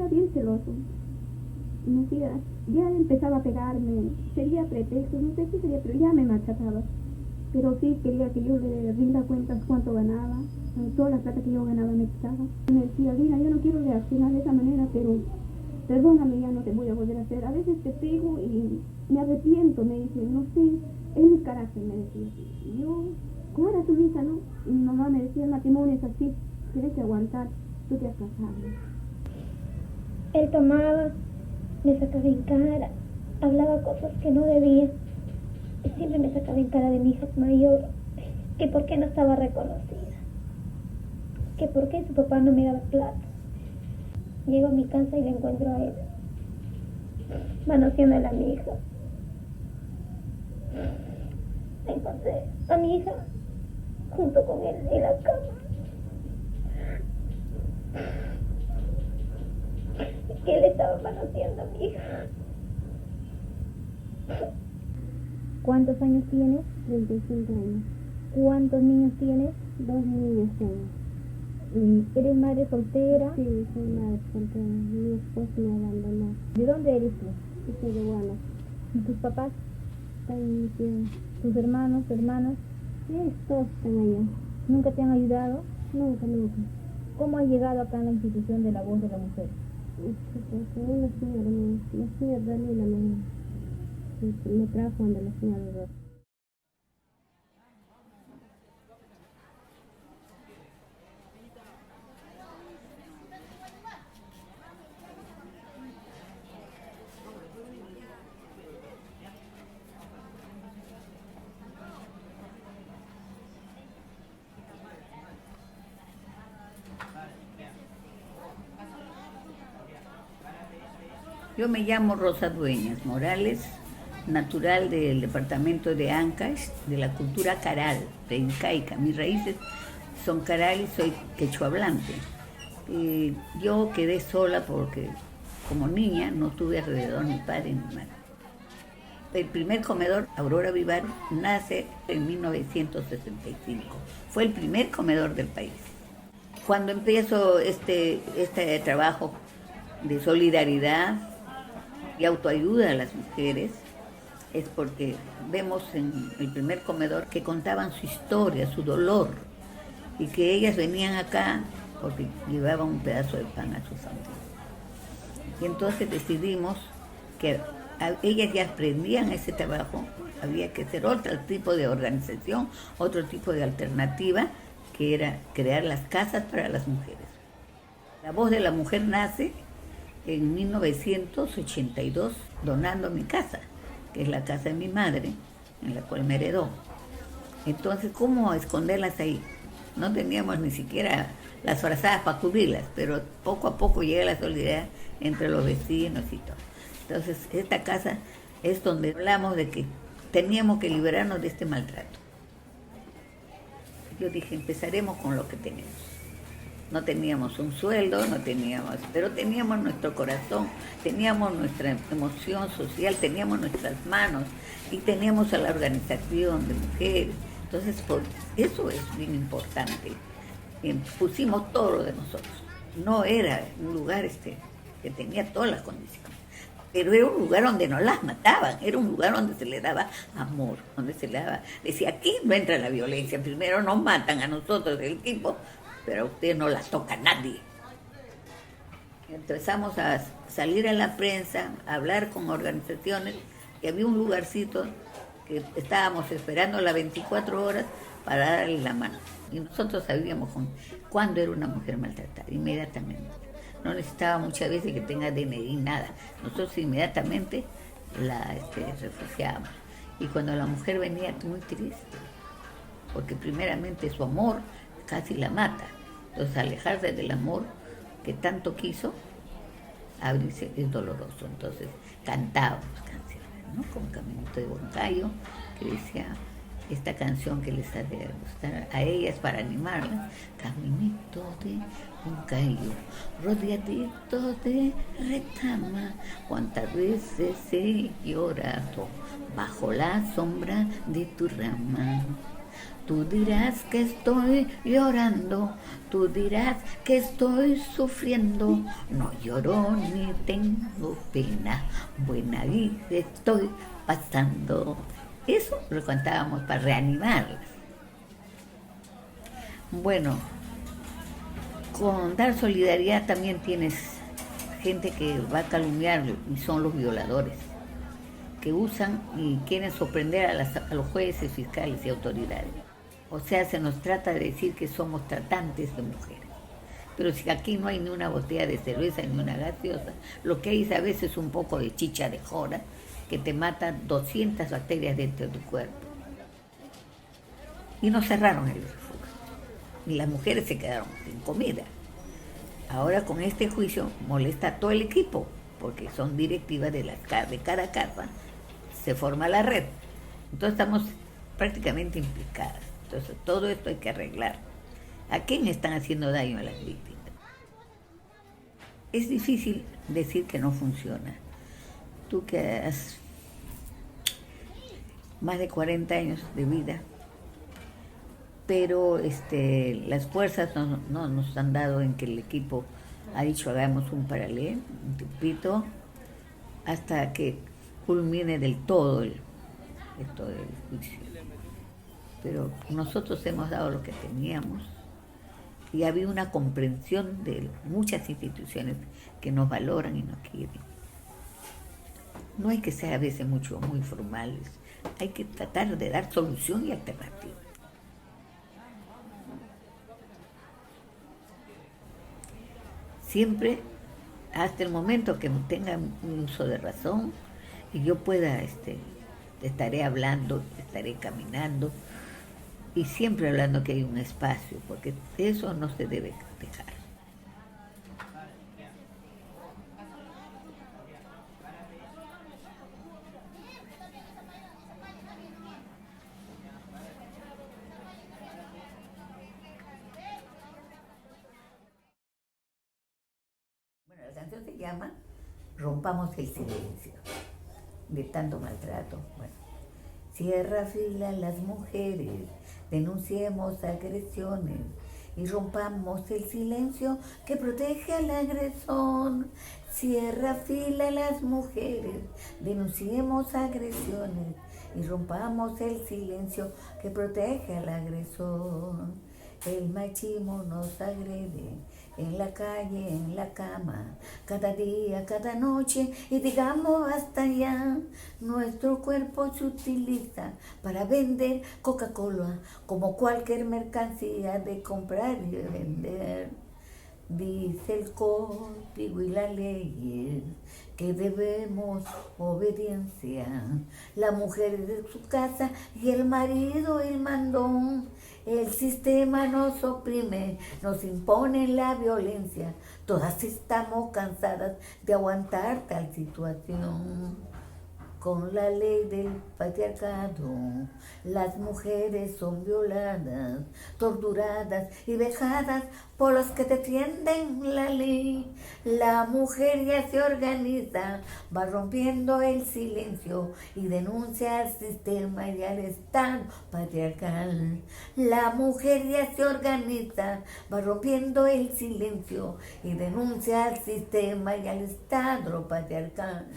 bien celoso. Me decía, ya empezaba a pegarme, sería pretexto, no sé qué sería, pero ya me maltrataba. Pero sí quería que yo le rinda cuentas cuánto ganaba, toda la plata que yo ganaba me quitaba. Me decía, Lina, yo no quiero reaccionar de esa manera, pero perdóname, ya no te voy a volver a hacer. A veces te pego y me arrepiento, me dice, no sé, es mi carácter, me decía. Y yo, ¿cómo era su hija, no? Y mi mamá me decía, el matrimonio es así, tienes que aguantar, tú te has casado. Él tomaba, me sacaba en cara, hablaba cosas que no debía. Y siempre me sacaba en cara de mi hija mayor, que por qué no estaba reconocida, que por qué su papá no me daba plata. Llego a mi casa y le encuentro a él, manoseándole a mi hija. Encontré a mi hija junto con él en la cama. Que él estaba manoseando a mi hija. ¿Cuántos años tienes? 35 años. ¿Cuántos niños tienes? 2 niños tengo. ¿Eres madre soltera? Sí, soy madre soltera. Mi esposo me abandonó. ¿De dónde eres tú? Yo soy de Guana. ¿Y tus papás? Están en mi tierra. ¿Tus hermanos, hermanas? Sí, todos están allá. ¿Nunca te han ayudado? Nunca. ¿Cómo has llegado acá en la institución de la voz de la mujer? Una señora, la señora Daniela me trajo donde la señora Rosa. Yo me llamo Rosa Dueñas Morales, natural del departamento de Ancash, de la cultura caral, preincaica. Mis raíces son caral y soy quechua hablante. Yo quedé sola porque como niña no tuve alrededor ni padre ni madre. El primer comedor, Aurora Vivar, nace en 1965. Fue el primer comedor del país. Cuando empiezo este trabajo de solidaridad y autoayuda a las mujeres, es porque vemos en el primer comedor que contaban su historia, su dolor, y que ellas venían acá porque llevaban un pedazo de pan a sus familias. Y entonces decidimos que ellas ya aprendían ese trabajo, había que hacer otro tipo de organización, otro tipo de alternativa, que era crear las casas para las mujeres. La Voz de la Mujer nace en 1982, donando mi casa, que es la casa de mi madre, en la cual me heredó. Entonces, ¿cómo esconderlas ahí? No teníamos ni siquiera las frazadas para cubrirlas, pero poco a poco llega la solidaridad entre los vecinos y todo. Entonces, esta casa es donde hablamos de que teníamos que liberarnos de este maltrato. Yo dije, empezaremos con lo que tenemos. No teníamos un sueldo, pero teníamos nuestro corazón, teníamos nuestra emoción social, teníamos nuestras manos y teníamos a la organización de mujeres. Entonces, eso es bien importante. Pusimos todo lo de nosotros. No era un lugar que tenía todas las condiciones, pero era un lugar donde no las mataban, era un lugar donde se le daba amor, donde se le daba, decía, aquí no entra la violencia, primero nos matan a nosotros del equipo, pero a usted no la toca nadie. Empezamos a salir a la prensa, a hablar con organizaciones, y había un lugarcito que estábamos esperando las 24 horas para darle la mano. Y nosotros sabíamos cuándo era una mujer maltratada, inmediatamente. No necesitaba muchas veces que tenga DNI, nada. Nosotros inmediatamente la refugiábamos. Y cuando la mujer venía muy triste, porque primeramente su amor casi la mata. Entonces, alejarse del amor que tanto quiso, abrirse es doloroso. Entonces, cantábamos canciones, ¿no? Como Caminito de Huancayo, que decía esta canción que les ha de gustar a ellas para animarlas. Caminito de Huancayo, rodeadito de retama, cuántas veces he llorado bajo la sombra de tu rama. Tú dirás que estoy llorando, tú dirás que estoy sufriendo. No lloro ni tengo pena, buena vida estoy pasando. Eso lo cantábamos para reanimar. Bueno, con dar solidaridad también tienes gente que va a calumniar y son los violadores, que usan y quieren sorprender a los jueces, fiscales y autoridades. O sea, se nos trata de decir que somos tratantes de mujeres. Pero si aquí no hay ni una botella de cerveza ni una gaseosa, lo que hay es a veces un poco de chicha de jora que te mata 200 bacterias dentro de tu cuerpo. Y nos cerraron el refugio. Y las mujeres se quedaron sin comida. Ahora con este juicio molesta a todo el equipo, porque son directivas de cada casa, se forma la red. Entonces estamos prácticamente implicadas. Entonces todo esto hay que arreglar. ¿A quién están haciendo daño a las víctimas? Es difícil decir que no funciona. Tú que has más de 40 años de vida, pero las fuerzas no nos han dado en que el equipo ha dicho hagamos un paralelo, un tiempito, hasta que culmine del todo esto del juicio. Pero nosotros hemos dado lo que teníamos y ha habido una comprensión de muchas instituciones que nos valoran y nos quieren. No hay que ser a veces muy formales, hay que tratar de dar solución y alternativa. Siempre, hasta el momento que tenga un uso de razón y yo pueda, estaré hablando, estaré caminando y siempre hablando que hay un espacio, porque eso no se debe dejar. Bueno, la canción se llama Rompamos el silencio, de tanto maltrato. Bueno, cierra fila las mujeres, denunciemos agresiones y rompamos el silencio que protege al agresor. Cierra fila las mujeres, denunciemos agresiones y rompamos el silencio que protege al agresor. El machismo nos agrede en la calle, en la cama, cada día, cada noche, y digamos hasta allá. Nuestro cuerpo se utiliza para vender Coca-Cola como cualquier mercancía de comprar y de vender. Dice el código y la ley que debemos obediencia. La mujer es de su casa y el marido el mandón. El sistema nos oprime, nos impone la violencia. Todas estamos cansadas de aguantar tal situación. Con la ley del patriarcado, las mujeres son violadas, torturadas y vejadas por los que defienden la ley. La mujer ya se organiza, va rompiendo el silencio y denuncia al sistema y al Estado patriarcal. La mujer ya se organiza, va rompiendo el silencio y denuncia al sistema y al Estado patriarcal.